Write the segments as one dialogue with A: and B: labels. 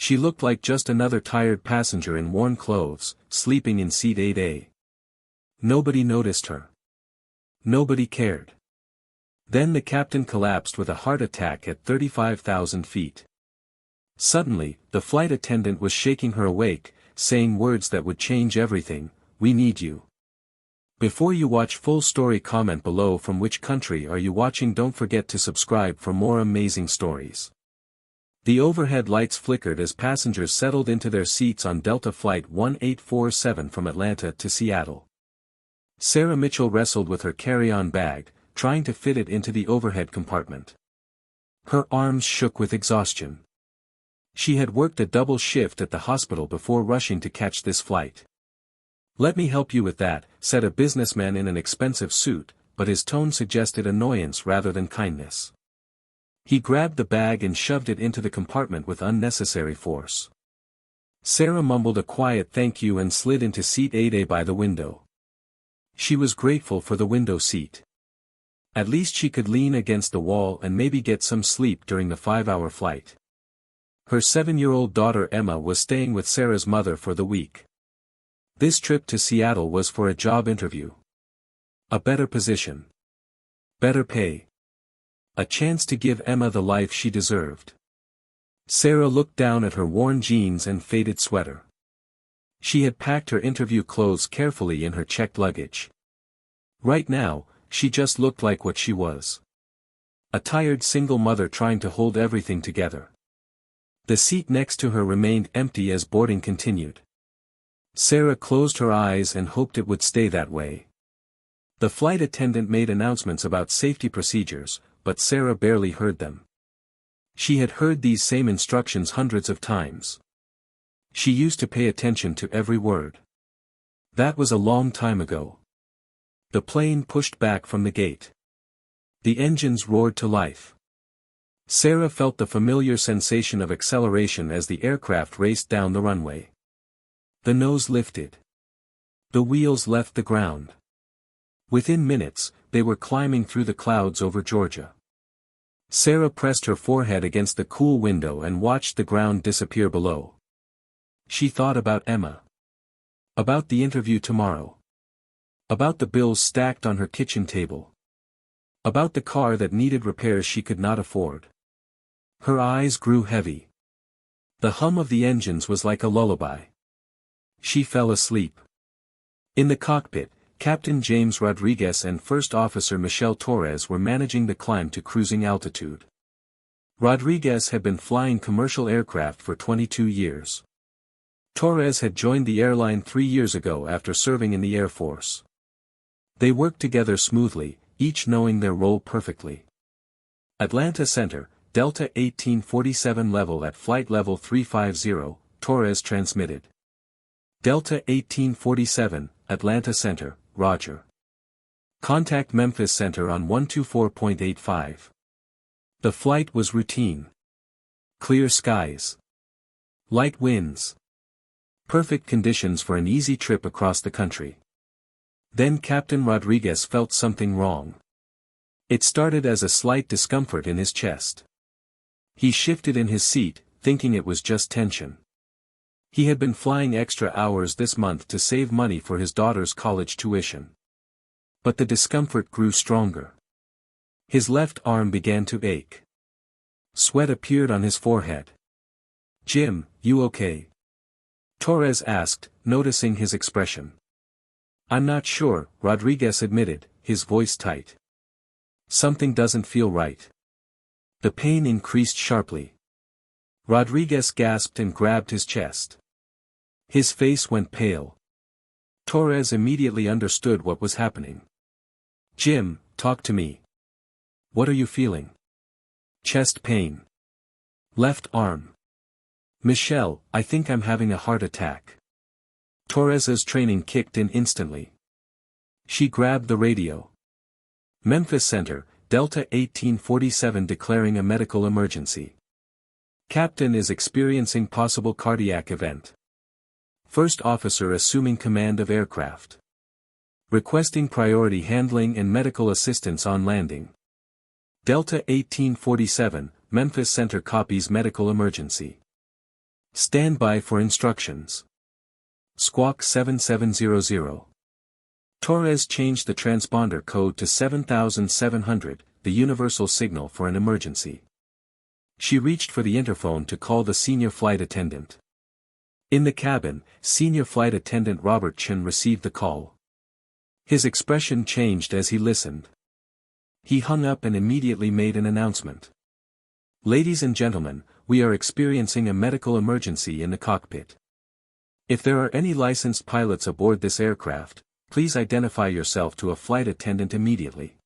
A: She looked like just another tired passenger in worn clothes, sleeping in seat 8A. Nobody noticed her. Nobody cared. Then the captain collapsed with a heart attack at 35,000 feet. Suddenly, the flight attendant was shaking her awake, saying words that would change everything. "We need you." Before you watch full story, comment below from which country are you watching. Don't forget to subscribe for more amazing stories. The overhead lights flickered as passengers settled into their seats on Delta Flight 1847 from Atlanta to Seattle. Sarah Mitchell wrestled with her carry-on bag, trying to fit it into the overhead compartment. Her arms shook with exhaustion. She had worked a double shift at the hospital before rushing to catch this flight. "Let me help you with that," said a businessman in an expensive suit, but his tone suggested annoyance rather than kindness. He grabbed the bag and shoved it into the compartment with unnecessary force. Sarah mumbled a quiet thank you and slid into seat 8A by the window. She was grateful for the window seat. At least she could lean against the wall and maybe get some sleep during the 5-hour flight. Her 7-year-old daughter Emma was staying with Sarah's mother for the week. This trip to Seattle was for a job interview. A better position. Better pay. A chance to give Emma the life she deserved. Sarah looked down at her worn jeans and faded sweater. She had packed her interview clothes carefully in her checked luggage. Right now, she just looked like what she was. A tired single mother trying to hold everything together. The seat next to her remained empty as boarding continued. Sarah closed her eyes and hoped it would stay that way. The flight attendant made announcements about safety procedures, but Sarah barely heard them. She had heard these same instructions hundreds of times. She used to pay attention to every word. That was a long time ago. The plane pushed back from the gate. The engines roared to life. Sarah felt the familiar sensation of acceleration as the aircraft raced down the runway. The nose lifted. The wheels left the ground. Within minutes, they were climbing through the clouds over Georgia. Sarah pressed her forehead against the cool window and watched the ground disappear below. She thought about Emma. About the interview tomorrow. About the bills stacked on her kitchen table. About the car that needed repairs she could not afford. Her eyes grew heavy. The hum of the engines was like a lullaby. She fell asleep. In the cockpit, Captain James Rodriguez and First Officer Michelle Torres were managing the climb to cruising altitude. Rodriguez had been flying commercial aircraft for 22 years. Torres had joined the airline 3 years ago after serving in the Air Force. They worked together smoothly, each knowing their role perfectly. Atlanta Center, Delta 1847 level at flight level 350, Torres transmitted. Delta 1847, Atlanta Center, Roger. Contact Memphis Center on 124.85. The flight was routine. Clear skies. Light winds. Perfect conditions for an easy trip across the country. Then Captain Rodriguez felt something wrong. It started as a slight discomfort in his chest. He shifted in his seat, thinking it was just tension. He had been flying extra hours this month to save money for his daughter's college tuition. But the discomfort grew stronger. His left arm began to ache. Sweat appeared on his forehead. "Jim, you okay?" Torres asked, noticing his expression. "I'm not sure," Rodriguez admitted, his voice tight. "Something doesn't feel right." The pain increased sharply. Rodriguez gasped and grabbed his chest. His face went pale. Torres immediately understood what was happening. "Jim, talk to me. What are you feeling?" "Chest pain. Left arm." "Michelle, I think I'm having a heart attack." Torres's training kicked in instantly. She grabbed the radio. Memphis Center, Delta 1847 declaring a medical emergency. Captain is experiencing possible cardiac event. First officer assuming command of aircraft. Requesting priority handling and medical assistance on landing. Delta 1847, Memphis Center copies medical emergency. Stand by for instructions. Squawk 7700. Torres changed the transponder code to 7700, the universal signal for an emergency. She reached for the interphone to call the senior flight attendant. In the cabin, Senior Flight Attendant Robert Chen received the call. His expression changed as he listened. He hung up and immediately made an announcement. Ladies and gentlemen, we are experiencing a medical emergency in the cockpit. If there are any licensed pilots aboard this aircraft, please identify yourself to a flight attendant immediately.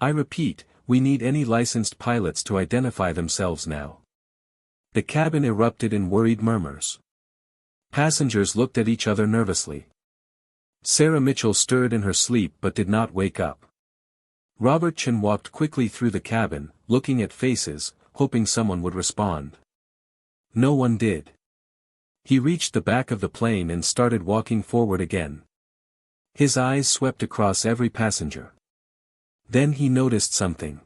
A: I repeat, we need any licensed pilots to identify themselves now. The cabin erupted in worried murmurs. Passengers looked at each other nervously. Sarah Mitchell stirred in her sleep but did not wake up. Robert Chen walked quickly through the cabin, looking at faces, hoping someone would respond. No one did. He reached the back of the plane and started walking forward again. His eyes swept across every passenger. Then he noticed something.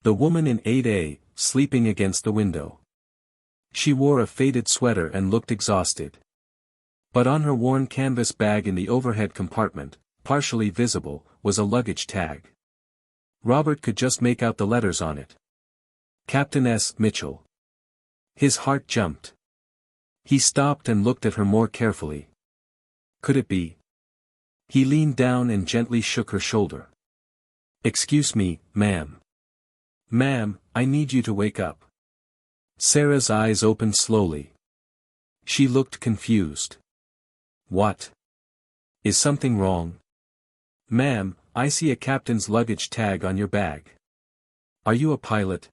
A: The woman in 8A, sleeping against the window. She wore a faded sweater and looked exhausted. But on her worn canvas bag in the overhead compartment, partially visible, was a luggage tag. Robert could just make out the letters on it. Captain S. Mitchell. His heart jumped. He stopped and looked at her more carefully. Could it be? He leaned down and gently shook her shoulder. Excuse me, ma'am. Ma'am, I need you to wake up. Sarah's eyes opened slowly. She looked confused. What? Is something wrong? Ma'am, I see a captain's luggage tag on your bag. Are you a pilot?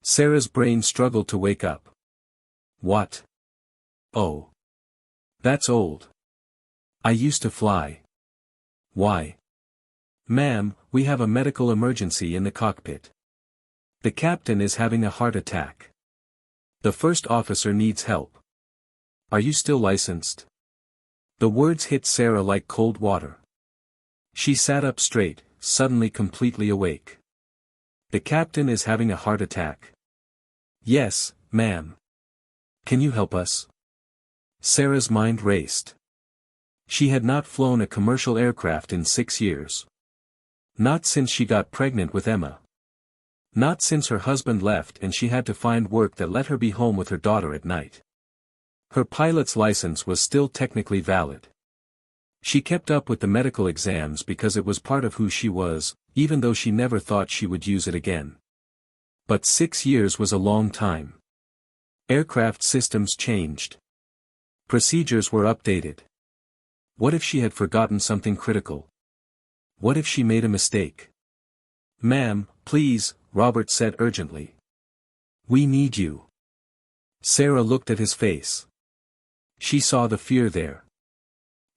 A: Sarah's brain struggled to wake up. What? Oh. That's old. I used to fly. Why? Ma'am, we have a medical emergency in the cockpit. The captain is having a heart attack. The first officer needs help. Are you still licensed? The words hit Sarah like cold water. She sat up straight, suddenly completely awake. The captain is having a heart attack. Yes, ma'am. Can you help us? Sarah's mind raced. She had not flown a commercial aircraft in 6 years. Not since she got pregnant with Emma. Not since her husband left and she had to find work that let her be home with her daughter at night. Her pilot's license was still technically valid. She kept up with the medical exams because it was part of who she was, even though she never thought she would use it again. But 6 years was a long time. Aircraft systems changed. Procedures were updated. What if she had forgotten something critical? What if she made a mistake? Ma'am, please, Robert said urgently. We need you. Sarah looked at his face. She saw the fear there.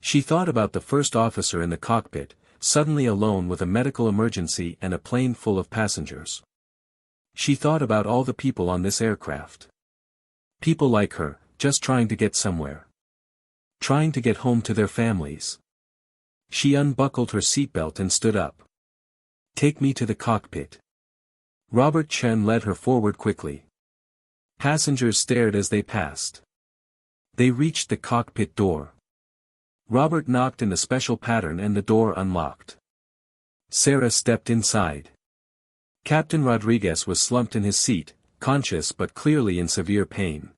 A: She thought about the first officer in the cockpit, suddenly alone with a medical emergency and a plane full of passengers. She thought about all the people on this aircraft. People like her, just trying to get somewhere. Trying to get home to their families. She unbuckled her seatbelt and stood up. Take me to the cockpit. Robert Chen led her forward quickly. Passengers stared as they passed. They reached the cockpit door. Robert knocked in the special pattern and the door unlocked. Sarah stepped inside. Captain Rodriguez was slumped in his seat, conscious but clearly in severe pain.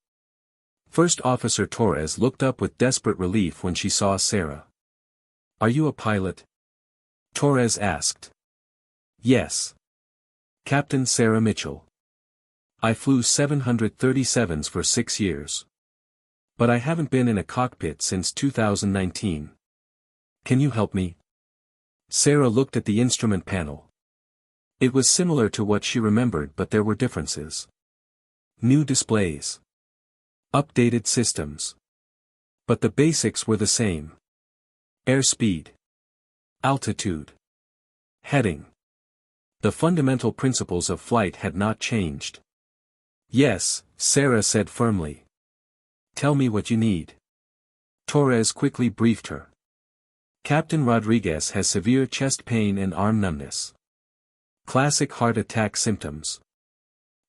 A: First Officer Torres looked up with desperate relief when she saw Sarah. Are you a pilot? Torres asked. Yes. Captain Sarah Mitchell. I flew 737s for 6 years. But I haven't been in a cockpit since 2019. Can you help me? Sarah looked at the instrument panel. It was similar to what she remembered but there were differences. New displays. Updated systems. But the basics were the same. Airspeed. Altitude. Heading. The fundamental principles of flight had not changed. Yes, Sarah said firmly. Tell me what you need. Torres quickly briefed her. Captain Rodriguez has severe chest pain and arm numbness. Classic heart attack symptoms.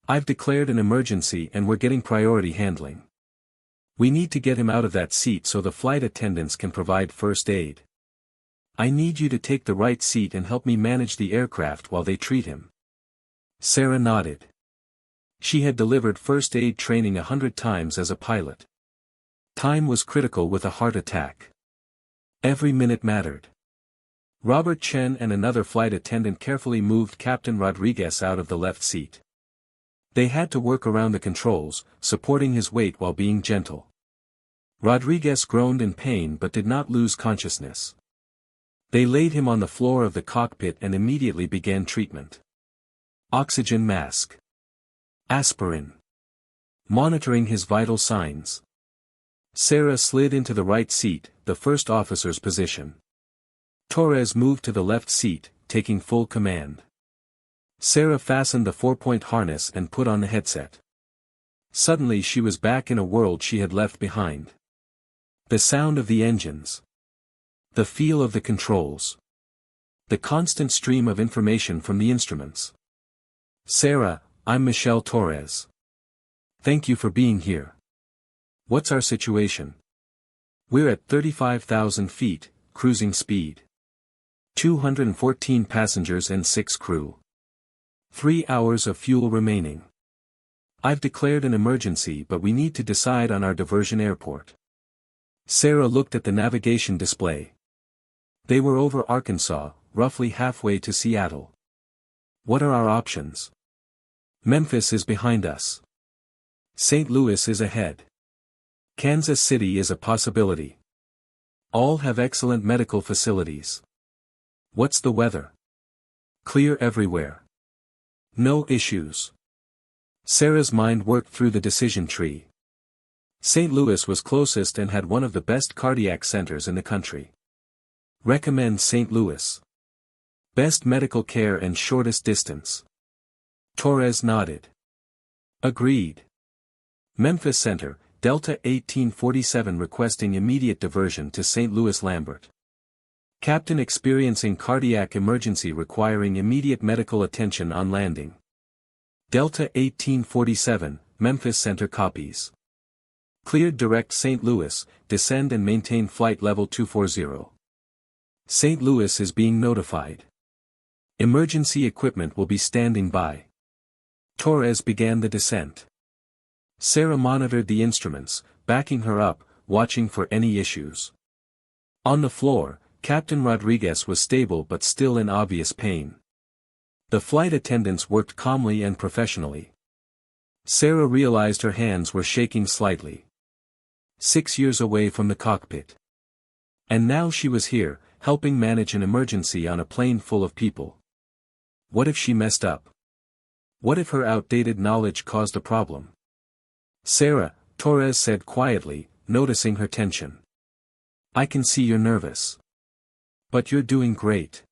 A: I've declared an emergency and we're getting priority handling. We need to get him out of that seat so the flight attendants can provide first aid. I need you to take the right seat and help me manage the aircraft while they treat him. Sarah nodded. She had delivered first aid training 100 times as a pilot. Time was critical with a heart attack. Every minute mattered. Robert Chen and another flight attendant carefully moved Captain Rodriguez out of the left seat. They had to work around the controls, supporting his weight while being gentle. Rodriguez groaned in pain but did not lose consciousness. They laid him on the floor of the cockpit and immediately began treatment. Oxygen mask. Aspirin. Monitoring his vital signs. Sarah slid into the right seat, the first officer's position. Torres moved to the left seat, taking full command. Sarah fastened the 4-point harness and put on the headset. Suddenly she was back in a world she had left behind. The sound of the engines. The feel of the controls. The constant stream of information from the instruments. Sarah, I'm Michelle Torres. Thank you for being here. What's our situation? We're at 35,000 feet, cruising speed. 214 passengers and 6 crew. 3 hours of fuel remaining. I've declared an emergency but we need to decide on our diversion airport. Sarah looked at the navigation display. They were over Arkansas, roughly halfway to Seattle. What are our options? Memphis is behind us. St. Louis is ahead. Kansas City is a possibility. All have excellent medical facilities. What's the weather? Clear everywhere. No issues. Sarah's mind worked through the decision tree. St. Louis was closest and had one of the best cardiac centers in the country. Recommend St. Louis. Best medical care and shortest distance. Torres nodded. Agreed. Memphis Center, Delta 1847 requesting immediate diversion to St. Louis Lambert. Captain experiencing cardiac emergency requiring immediate medical attention on landing. Delta 1847, Memphis Center copies. Cleared direct St. Louis, descend and maintain flight level 240. St. Louis is being notified. Emergency equipment will be standing by. Torres began the descent. Sarah monitored the instruments, backing her up, watching for any issues. On the floor, Captain Rodriguez was stable but still in obvious pain. The flight attendants worked calmly and professionally. Sarah realized her hands were shaking slightly. 6 years away from the cockpit. And now she was here, helping manage an emergency on a plane full of people. What if she messed up? What if her outdated knowledge caused a problem? Sarah, Torres said quietly, noticing her tension. I can see you're nervous. But you're doing great.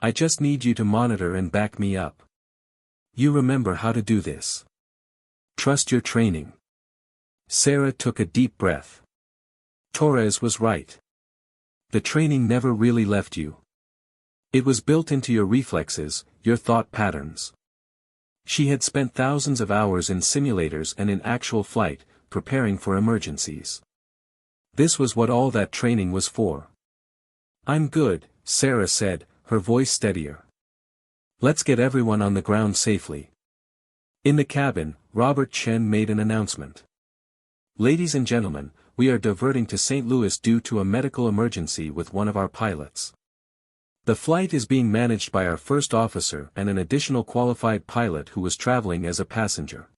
A: I just need you to monitor and back me up. You remember how to do this. Trust your training. Sarah took a deep breath. Torres was right. The training never really left you. It was built into your reflexes, your thought patterns. She had spent thousands of hours in simulators and in actual flight, preparing for emergencies. This was what all that training was for. I'm good, Sarah said, her voice steadier. Let's get everyone on the ground safely. In the cabin, Robert Chen made an announcement. Ladies and gentlemen, we are diverting to St. Louis due to a medical emergency with one of our pilots. The flight is being managed by our first officer and an additional qualified pilot who was traveling as a passenger.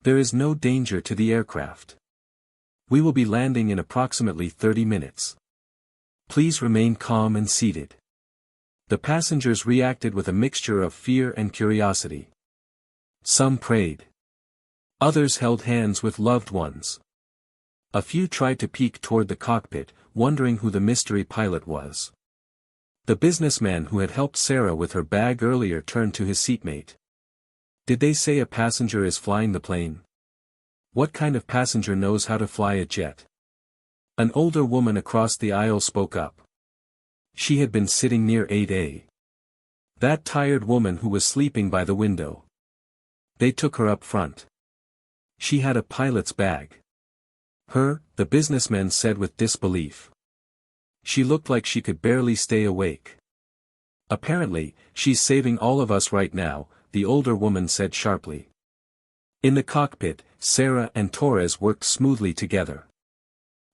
A: There is no danger to the aircraft. We will be landing in approximately 30 minutes. Please remain calm and seated. The passengers reacted with a mixture of fear and curiosity. Some prayed. Others held hands with loved ones. A few tried to peek toward the cockpit, wondering who the mystery pilot was. The businessman who had helped Sarah with her bag earlier turned to his seatmate. Did they say a passenger is flying the plane? What kind of passenger knows how to fly a jet? An older woman across the aisle spoke up. She had been sitting near 8A. That tired woman who was sleeping by the window. They took her up front. She had a pilot's bag. The businessmen said with disbelief. She looked like she could barely stay awake. Apparently, she's saving all of us right now, the older woman said sharply. In the cockpit, Sarah and Torres worked smoothly together.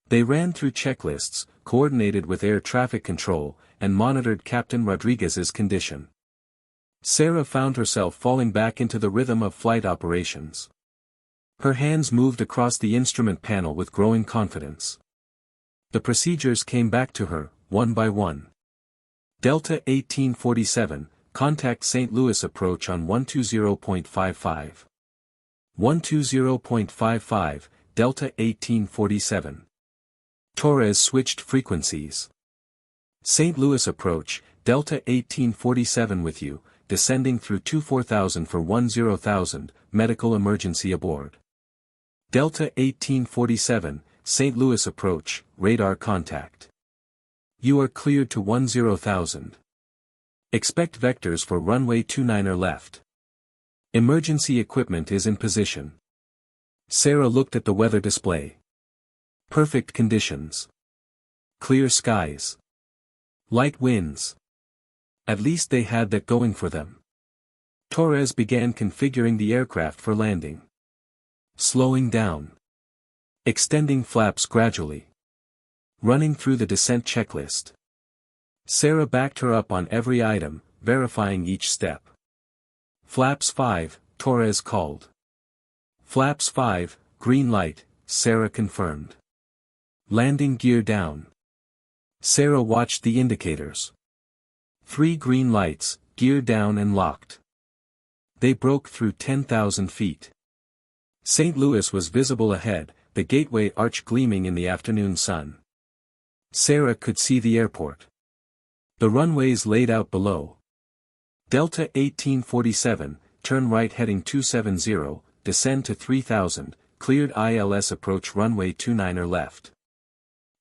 A: They ran through checklists, coordinated with air traffic control, and monitored Captain Rodriguez's condition. Sarah found herself falling back into the rhythm of flight operations. Her hands moved across the instrument panel with growing confidence. The procedures came back to her, one by one. Delta 1847, contact St. Louis approach on 120.55. 120.55, Delta 1847. Torres switched frequencies. St. Louis approach, Delta 1847 with you, descending through 24,000 for 10,000, medical emergency aboard. Delta 1847, St. Louis approach, radar contact. You are cleared to 10,000. Expect vectors for runway 29er left. Emergency equipment is in position. Sarah looked at the weather display. Perfect conditions. Clear skies. Light winds. At least they had that going for them. Torres began configuring the aircraft for landing. Slowing down. Extending flaps gradually. Running through the descent checklist. Sarah backed her up on every item, verifying each step. Flaps 5, Torres called. Flaps 5, green light, Sarah confirmed. Landing gear down. Sarah watched the indicators. 3 green lights, gear down and locked. They broke through 10,000 feet. St. Louis was visible ahead, the gateway arch gleaming in the afternoon sun. Sarah could see the airport. The runways laid out below. Delta 1847, turn right heading 270, descend to 3000, cleared ILS approach runway 29er left.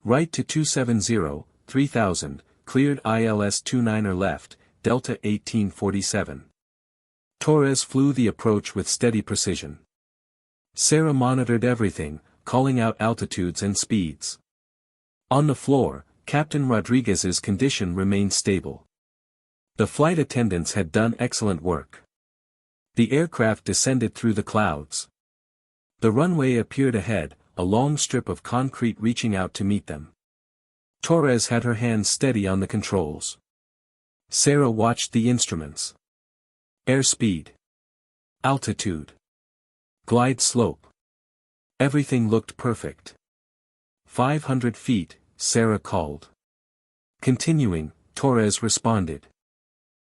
A: Right to 270, 3000, cleared ILS 29er left, Delta 1847. Torres flew the approach with steady precision. Sarah monitored everything, calling out altitudes and speeds. On the floor, Captain Rodriguez's condition remained stable. The flight attendants had done excellent work. The aircraft descended through the clouds. The runway appeared ahead, a long strip of concrete reaching out to meet them. Torres had her hands steady on the controls. Sarah watched the instruments. Airspeed. Altitude. Glide slope. Everything looked perfect. 500 feet, Sarah called. Continuing, Torres responded.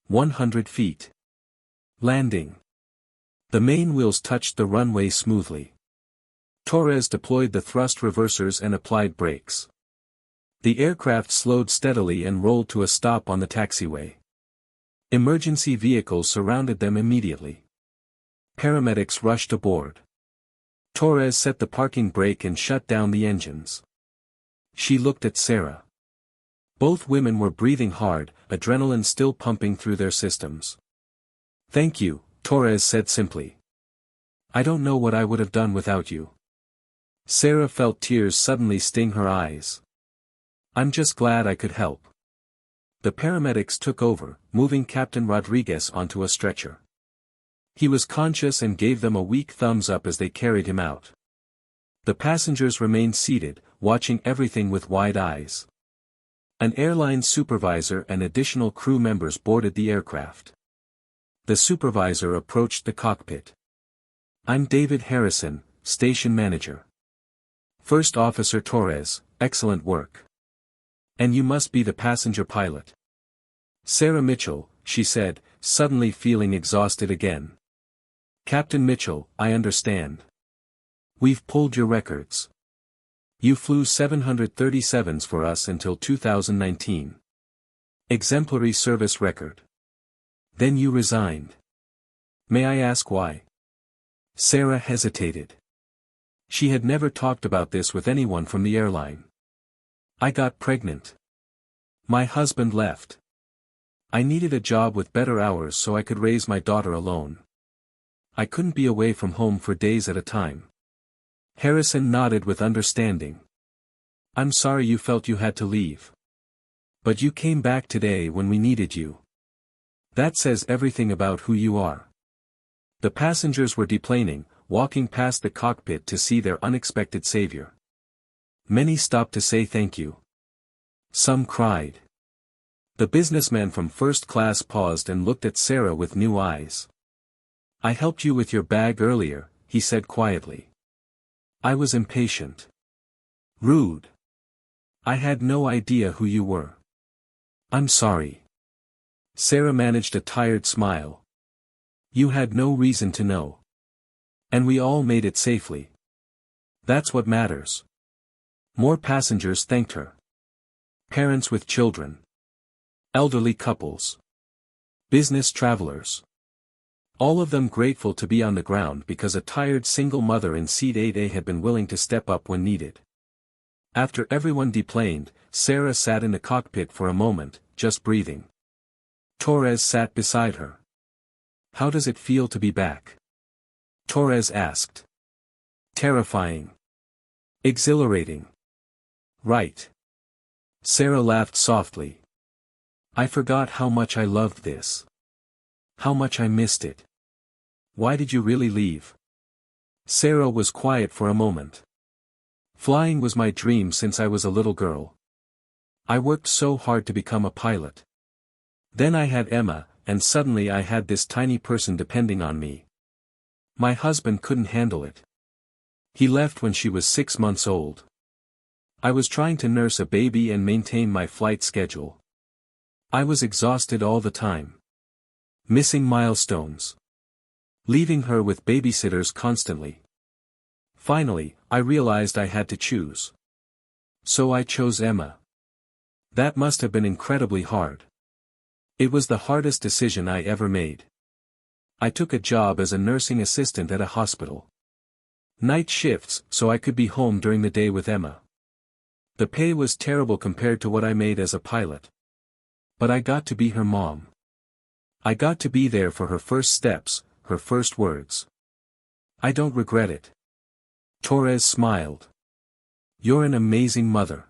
A: 100 feet. Landing. The main wheels touched the runway smoothly. Torres deployed the thrust reversers and applied brakes. The aircraft slowed steadily and rolled to a stop on the taxiway. Emergency vehicles surrounded them immediately. Paramedics rushed aboard. Torres set the parking brake and shut down the engines. She looked at Sarah. Both women were breathing hard, adrenaline still pumping through their systems. "Thank you," Torres said simply. "I don't know what I would have done without you." Sarah felt tears suddenly sting her eyes. "I'm just glad I could help." The paramedics took over, moving Captain Rodriguez onto a stretcher. He was conscious and gave them a weak thumbs up as they carried him out. The passengers remained seated, watching everything with wide eyes. An airline supervisor and additional crew members boarded the aircraft. The supervisor approached the cockpit. "I'm David Harrison, station manager." "First Officer Torres, excellent work. And you must be the passenger pilot." "Sarah Mitchell," she said, suddenly feeling exhausted again. "Captain Mitchell, I understand. We've pulled your records. You flew 737s for us until 2019. Exemplary service record. Then you resigned. May I ask why?" Sarah hesitated. She had never talked about this with anyone from the airline. "I got pregnant. My husband left. I needed a job with better hours so I could raise my daughter alone. I couldn't be away from home for days at a time. Harrison nodded with understanding. I'm sorry you felt you had to leave. But you came back today when we needed you. That says everything about who you are. The passengers were deplaning, walking past the cockpit to see their unexpected savior. Many stopped to say thank you. Some cried. The businessman from first class paused and looked at Sarah with new eyes. I helped you with your bag earlier, he said quietly. I was impatient. Rude. I had no idea who you were. I'm sorry. Sarah managed a tired smile. You had no reason to know. And we all made it safely. That's what matters. More passengers thanked her. Parents with children. Elderly couples. Business travelers. All of them grateful to be on the ground because a tired single mother in seat 8A had been willing to step up when needed. After everyone deplaned, Sarah sat in the cockpit for a moment, just breathing. Torres sat beside her. How does it feel to be back? Torres asked. Terrifying. Exhilarating. Right. Sarah laughed softly. I forgot how much I loved this. How much I missed it. Why did you really leave? Sarah was quiet for a moment. Flying was my dream since I was a little girl. I worked so hard to become a pilot. Then I had Emma, and suddenly I had this tiny person depending on me. My husband couldn't handle it. He left when she was 6 months old. I was trying to nurse a baby and maintain my flight schedule. I was exhausted all the time. Missing milestones. Leaving her with babysitters constantly. Finally, I realized I had to choose. So I chose Emma. That must have been incredibly hard. It was the hardest decision I ever made. I took a job as a nursing assistant at a hospital. Night shifts, so I could be home during the day with Emma. The pay was terrible compared to what I made as a pilot. But I got to be her mom. I got to be there for her first steps, her first words. I don't regret it. Torres smiled. You're an amazing mother.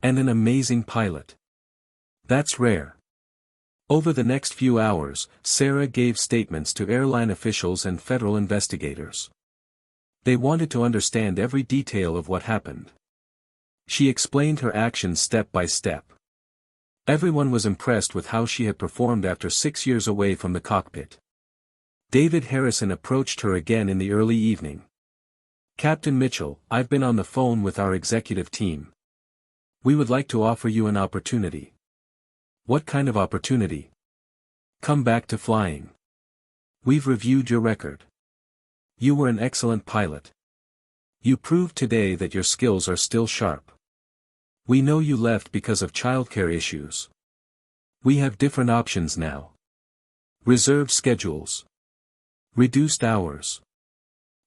A: And an amazing pilot. That's rare. Over the next few hours, Sarah gave statements to airline officials and federal investigators. They wanted to understand every detail of what happened. She explained her actions step by step. Everyone was impressed with how she had performed after 6 years away from the cockpit. David Harrison approached her again in the early evening. Captain Mitchell, I've been on the phone with our executive team. We would like to offer you an opportunity. What kind of opportunity? Come back to flying. We've reviewed your record. You were an excellent pilot. You proved today that your skills are still sharp. We know you left because of childcare issues. We have different options now. Reserved schedules. Reduced hours.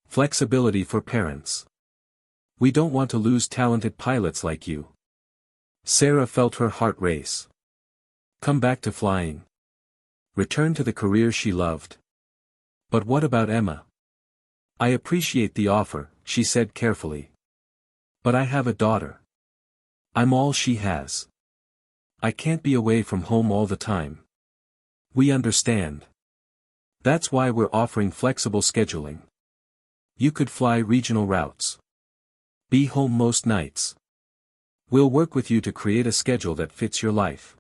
A: Flexibility for parents. We don't want to lose talented pilots like you. Sarah felt her heart race. Come back to flying. Return to the career she loved. But what about Emma? I appreciate the offer, she said carefully. But I have a daughter. I'm all she has. I can't be away from home all the time. We understand. That's why we're offering flexible scheduling. You could fly regional routes. Be home most nights. We'll work with you to create a schedule that fits your life.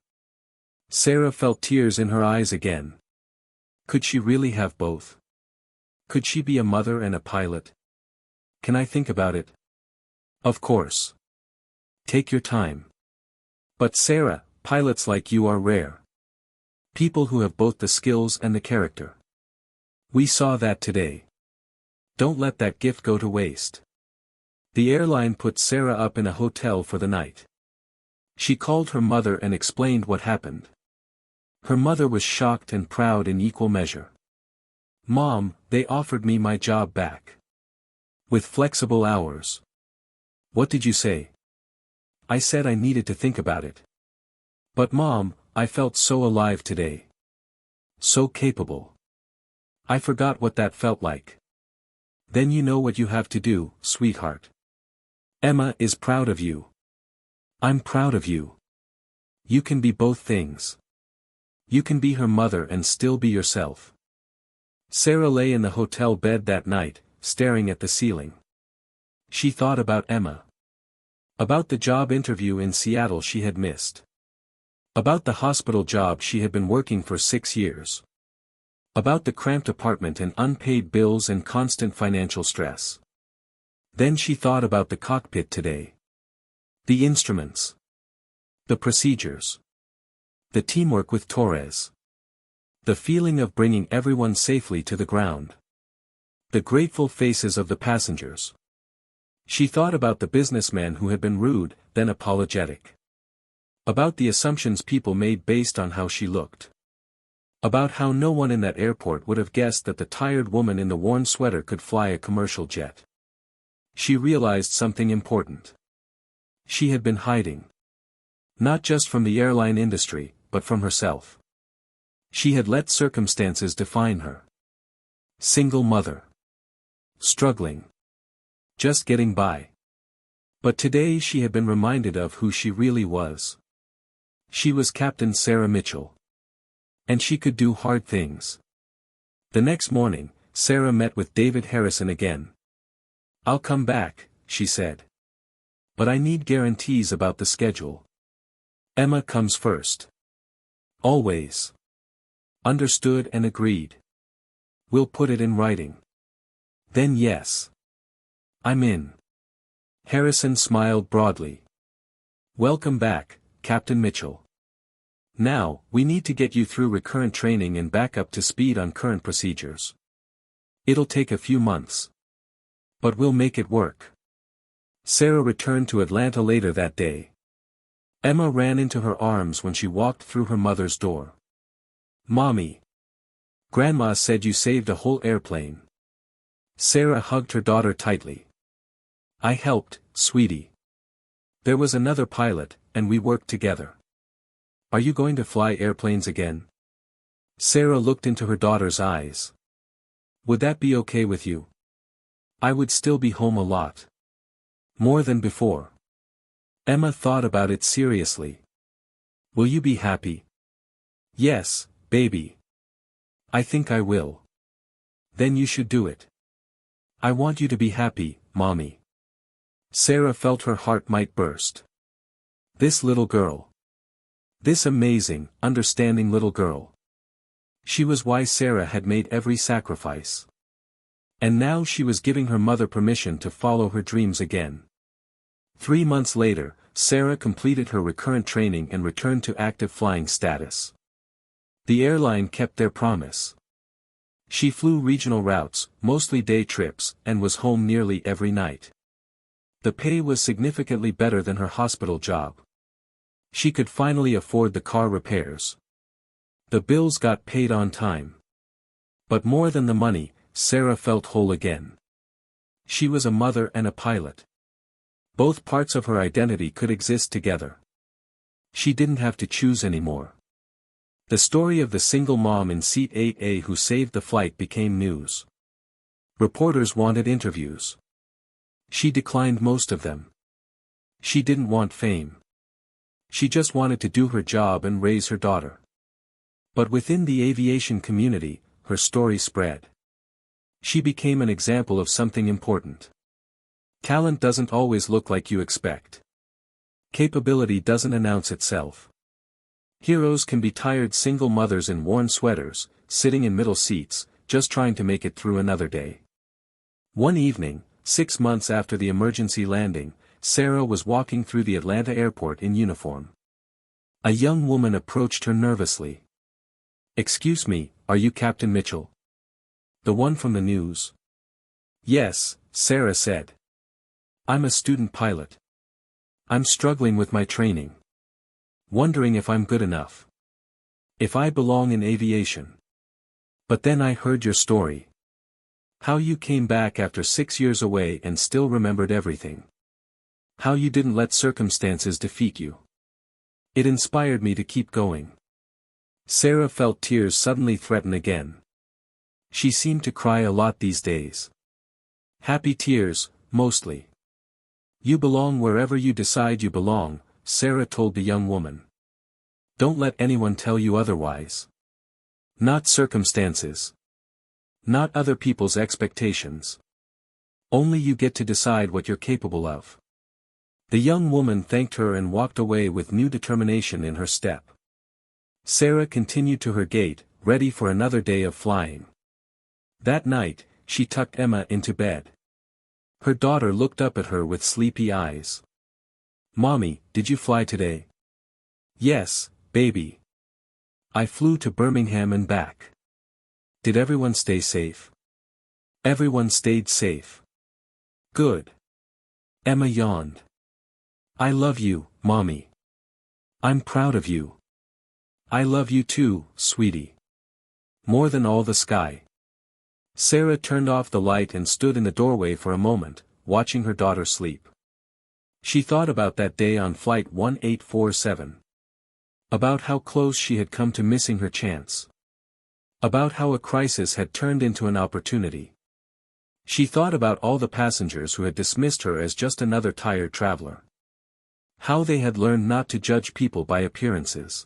A: Sarah felt tears in her eyes again. Could she really have both? Could she be a mother and a pilot? Can I think about it? Of course. Take your time. But Sarah, pilots like you are rare. People who have both the skills and the character. We saw that today. Don't let that gift go to waste. The airline put Sarah up in a hotel for the night. She called her mother and explained what happened. Her mother was shocked and proud in equal measure. Mom, they offered me my job back. With flexible hours. What did you say? I said I needed to think about it. But Mom, I felt so alive today. So capable. I forgot what that felt like. Then you know what you have to do, sweetheart. Emma is proud of you. I'm proud of you. You can be both things. You can be her mother and still be yourself. Sarah lay in the hotel bed that night, staring at the ceiling. She thought about Emma. About the job interview in Seattle she had missed. About the hospital job she had been working for 6 years. About the cramped apartment and unpaid bills and constant financial stress. Then she thought about the cockpit today. The instruments. The procedures. The teamwork with Torres. The feeling of bringing everyone safely to the ground. The grateful faces of the passengers. She thought about the businessman who had been rude, then apologetic. About the assumptions people made based on how she looked. About how no one in that airport would have guessed that the tired woman in the worn sweater could fly a commercial jet. She realized something important. She had been hiding. Not just from the airline industry, but from herself. She had let circumstances define her. Single mother. Struggling. Just getting by. But today she had been reminded of who she really was. She was Captain Sarah Mitchell. And she could do hard things. The next morning, Sarah met with David Harrison again. "I'll come back," she said. "But I need guarantees about the schedule. Emma comes first. Always." "Understood and agreed. We'll put it in writing." "Then yes. I'm in." Harrison smiled broadly. "Welcome back, Captain Mitchell. Now, we need to get you through recurrent training and back up to speed on current procedures. It'll take a few months. But we'll make it work." Sarah returned to Atlanta later that day. Emma ran into her arms when she walked through her mother's door. "Mommy. Grandma said you saved a whole airplane." Sarah hugged her daughter tightly. "I helped, sweetie. There was another pilot, and we worked together. Are you going to fly airplanes again?" Sarah looked into her daughter's eyes. "Would that be okay with you? I would still be home a lot. More than before." Emma thought about it seriously. "Will you be happy?" "Yes, baby. I think I will." "Then you should do it." "I want you to be happy, Mommy." Sarah felt her heart might burst. This little girl. This amazing, understanding little girl. She was why Sarah had made every sacrifice. And now she was giving her mother permission to follow her dreams again. 3 months later, Sarah completed her recurrent training and returned to active flying status. The airline kept their promise. She flew regional routes, mostly day trips, and was home nearly every night. The pay was significantly better than her hospital job. She could finally afford the car repairs. The bills got paid on time. But more than the money, Sarah felt whole again. She was a mother and a pilot. Both parts of her identity could exist together. She didn't have to choose anymore. The story of the single mom in seat 8A who saved the flight became news. Reporters wanted interviews. She declined most of them. She didn't want fame. She just wanted to do her job and raise her daughter. But within the aviation community, her story spread. She became an example of something important. Talent doesn't always look like you expect. Capability doesn't announce itself. Heroes can be tired single mothers in worn sweaters, sitting in middle seats, just trying to make it through another day. One evening, 6 months after the emergency landing, Sarah was walking through the Atlanta airport in uniform. A young woman approached her nervously. "Excuse me, are you Captain Mitchell? The one from the news?" "Yes," Sarah said. "I'm a student pilot. I'm struggling with my training. Wondering if I'm good enough. If I belong in aviation. But then I heard your story. How you came back after 6 years away and still remembered everything. How you didn't let circumstances defeat you. It inspired me to keep going." Sarah felt tears suddenly threaten again. She seemed to cry a lot these days. Happy tears, mostly. You belong wherever you decide you belong, Sarah told the young woman. Don't let anyone tell you otherwise. Not circumstances. Not other people's expectations. Only you get to decide what you're capable of. The young woman thanked her and walked away with new determination in her step. Sarah continued to her gate, ready for another day of flying. That night, she tucked Emma into bed. Her daughter looked up at her with sleepy eyes. Mommy, did you fly today? Yes, baby. I flew to Birmingham and back. Did everyone stay safe? Everyone stayed safe. Good. Emma yawned. I love you, Mommy. I'm proud of you. I love you too, sweetie. More than all the sky. Sarah turned off the light and stood in the doorway for a moment, watching her daughter sleep. She thought about that day on Flight 1847. About how close she had come to missing her chance. About how a crisis had turned into an opportunity. She thought about all the passengers who had dismissed her as just another tired traveler. How they had learned not to judge people by appearances.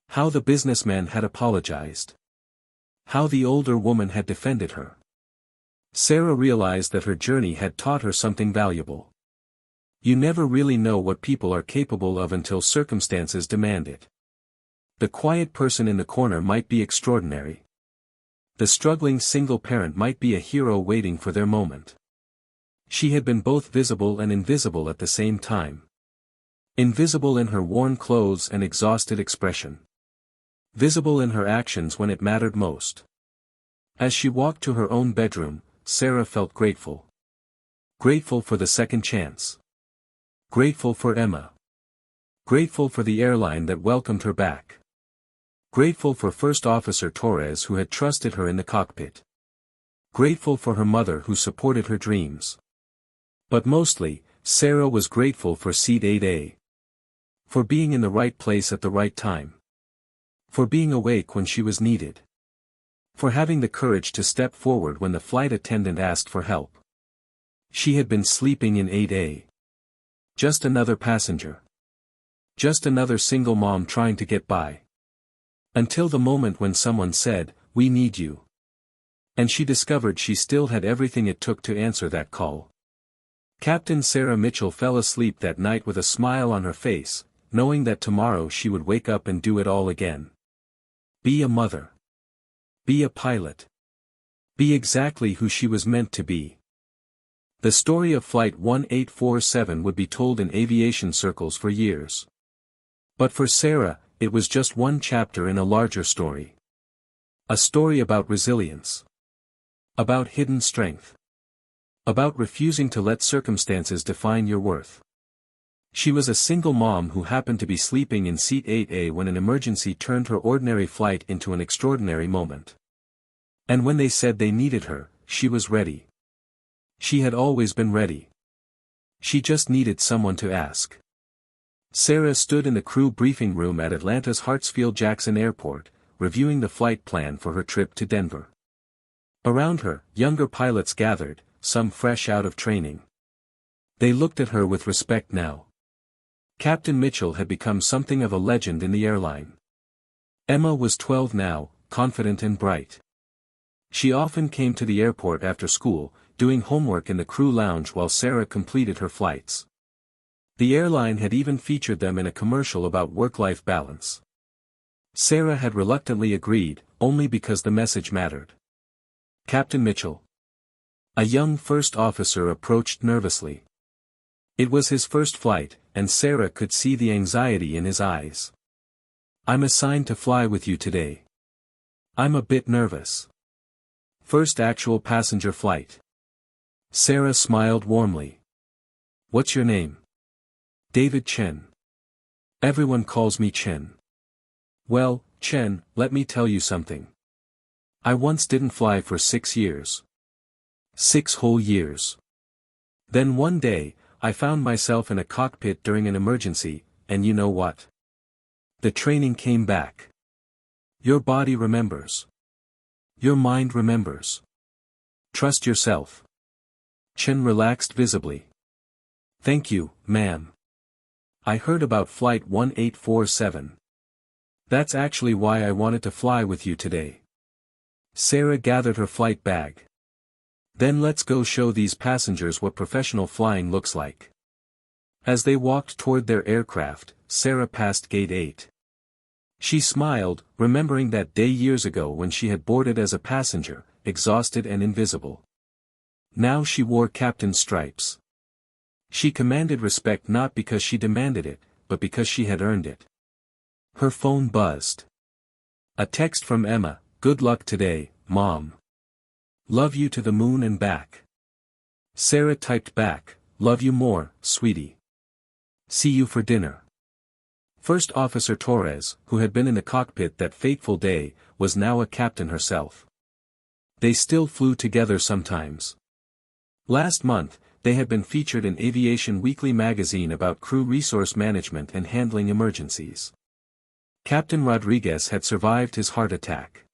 A: How the businessman had apologized. How the older woman had defended her. Sarah realized that her journey had taught her something valuable. You never really know what people are capable of until circumstances demand it. The quiet person in the corner might be extraordinary. The struggling single parent might be a hero waiting for their moment. She had been both visible and invisible at the same time. Invisible in her worn clothes and exhausted expression. Visible in her actions when it mattered most. As she walked to her own bedroom, Sarah felt grateful. Grateful for the second chance. Grateful for Emma. Grateful for the airline that welcomed her back. Grateful for First Officer Torres who had trusted her in the cockpit. Grateful for her mother who supported her dreams. But mostly, Sarah was grateful for Seat 8A. For being in the right place at the right time. For being awake when she was needed. For having the courage to step forward when the flight attendant asked for help. She had been sleeping in 8A. Just another passenger. Just another single mom trying to get by. Until the moment when someone said, "We need you." And she discovered she still had everything it took to answer that call. Captain Sarah Mitchell fell asleep that night with a smile on her face, knowing that tomorrow she would wake up and do it all again. Be a mother. Be a pilot. Be exactly who she was meant to be. The story of Flight 1847 would be told in aviation circles for years. But for Sarah, it was just one chapter in a larger story. A story about resilience. About hidden strength. About refusing to let circumstances define your worth. She was a single mom who happened to be sleeping in Seat 8A when an emergency turned her ordinary flight into an extraordinary moment. And when they said they needed her, she was ready. She had always been ready. She just needed someone to ask. Sarah stood in the crew briefing room at Atlanta's Hartsfield-Jackson Airport, reviewing the flight plan for her trip to Denver. Around her, younger pilots gathered, some fresh out of training. They looked at her with respect now. Captain Mitchell had become something of a legend in the airline. Emma was 12 now, confident and bright. She often came to the airport after school, doing homework in the crew lounge while Sarah completed her flights. The airline had even featured them in a commercial about work-life balance. Sarah had reluctantly agreed, only because the message mattered. Captain Mitchell. A young first officer approached nervously. It was his first flight, and Sarah could see the anxiety in his eyes. I'm assigned to fly with you today. I'm a bit nervous. First actual passenger flight. Sarah smiled warmly. What's your name? David Chen. Everyone calls me Chen. Well, Chen, let me tell you something. I once didn't fly for 6 years. 6 whole years. Then one day, I found myself in a cockpit during an emergency, and you know what? The training came back. Your body remembers. Your mind remembers. Trust yourself. Chen relaxed visibly. Thank you, ma'am. I heard about Flight 1847. That's actually why I wanted to fly with you today. Sarah gathered her flight bag. Then let's go show these passengers what professional flying looks like. As they walked toward their aircraft, Sarah passed Gate 8. She smiled, remembering that day years ago when she had boarded as a passenger, exhausted and invisible. Now she wore captain's stripes. She commanded respect not because she demanded it, but because she had earned it. Her phone buzzed. A text from Emma, "Good luck today, Mom. Love you to the moon and back." Sarah typed back, "Love you more, sweetie. See you for dinner." First Officer Torres, who had been in the cockpit that fateful day, was now a captain herself. They still flew together sometimes. Last month, they had been featured in Aviation Weekly magazine about crew resource management and handling emergencies. Captain Rodriguez had survived his heart attack.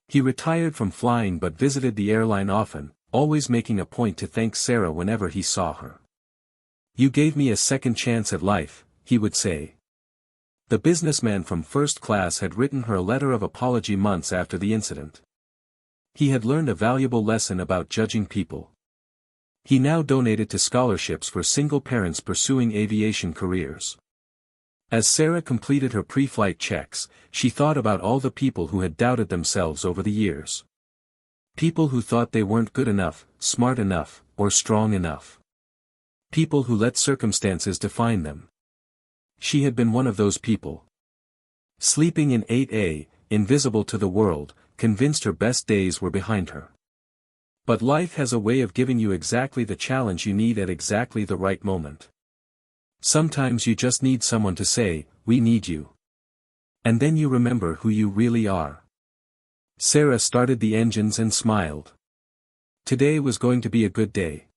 A: He retired from flying but visited the airline often, always making a point to thank Sarah whenever he saw her. "You gave me a second chance at life," he would say. The businessman from first class had written her a letter of apology months after the incident. He had learned a valuable lesson about judging people. He now donated to scholarships for single parents pursuing aviation careers. As Sarah completed her pre-flight checks, she thought about all the people who had doubted themselves over the years. People who thought they weren't good enough, smart enough, or strong enough. People who let circumstances define them. She had been one of those people. Sleeping in 8A, invisible to the world, convinced her best days were behind her. But life has a way of giving you exactly the challenge you need at exactly the right moment. Sometimes you just need someone to say, "We need you." And then you remember who you really are. Sarah started the engines and smiled. Today was going to be a good day.